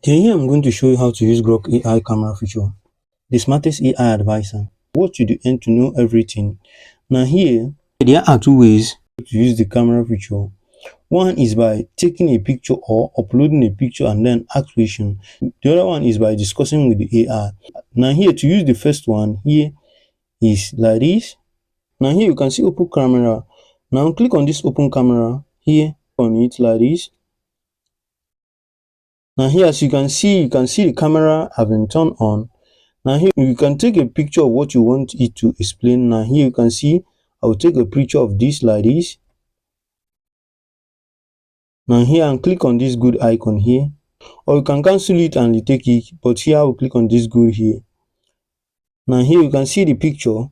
Okay, here I'm going to show you how to use Grok AI camera feature, the smartest AI advisor. What you do and to know everything. Now here, there are two ways to use the camera feature. One is by taking a picture or uploading a picture and then ask question. The other one is by discussing with the AI. Now here, to use the first one, here is like this. Now here you can see open camera. Now click on this open camera here on it like this. Now here, as you can see the camera have been turned on. Now here you can take a picture of what you want it to explain. Now here you can see I will take a picture of this like this. Now here and click on this good icon here, or you can cancel it and retake it, but here I will click on this good here. Now here you can see the picture.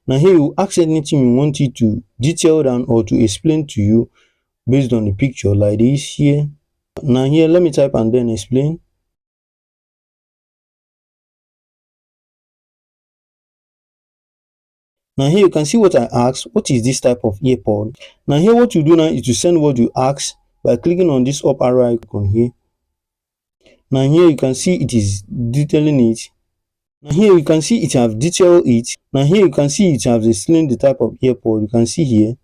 Now here you ask anything you want it to detail down or to explain to you based on the picture like this here. Now here let me type and then explain. Now here you can see what I asked. What is this type of earpod? Now here what you do now is to send what you ask by clicking on this up arrow icon here. Now here you can see it is detailing it. Now here you can see it have detailed it. Now here you can see it has explained the type of earpod. You can see here.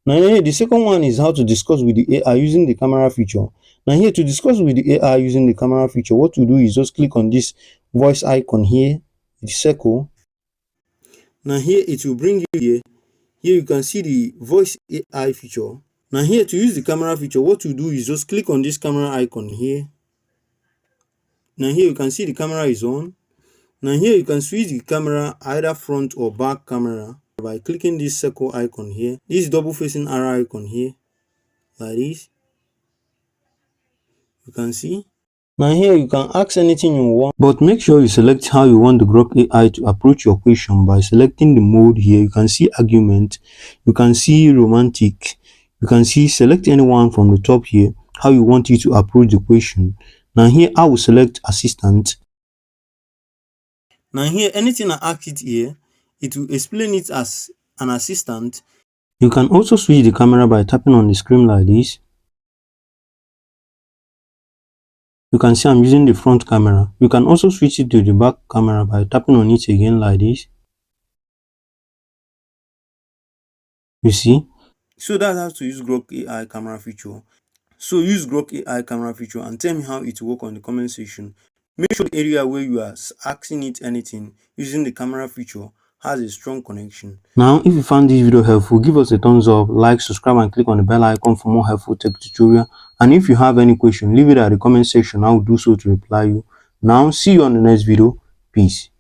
Now here the second one is how to discuss with the AI using the camera feature. Now here to discuss with the AI using the camera feature, what to do is just click on this voice icon here, the circle. Now here it will bring you here. Here you can see the voice AI feature. Now here to use the camera feature, what you do is just click on this camera icon here. Now here you can see the camera is on. Now here you can switch the camera either front or back camera by clicking this circle icon here, this double facing arrow icon here, like this. You can see. Now here you can ask anything you want, but make sure you select how you want the Grok AI to approach your question by selecting the mode here. You can see argument, you can see romantic, you can see select anyone from the top here, how you want it to approach the question. Now here I will select assistant. Now here anything I ask it here, it will explain it as an assistant. You can also switch the camera by tapping on the screen like this. You can see I'm using the front camera. You can also switch it to the back camera by tapping on it again like this. You see? So that's how to use Grok AI camera feature. So use Grok AI camera feature and tell me how it will work on the comment section. Make sure the area where you are asking it anything using the camera feature has a strong connection. Now, if you found this video helpful, give us a thumbs up, like, subscribe and click on the bell icon for more helpful tech tutorial. And if you have any question, leave it at the comment section. I will do so to reply you. Now, see you on the next video. Peace.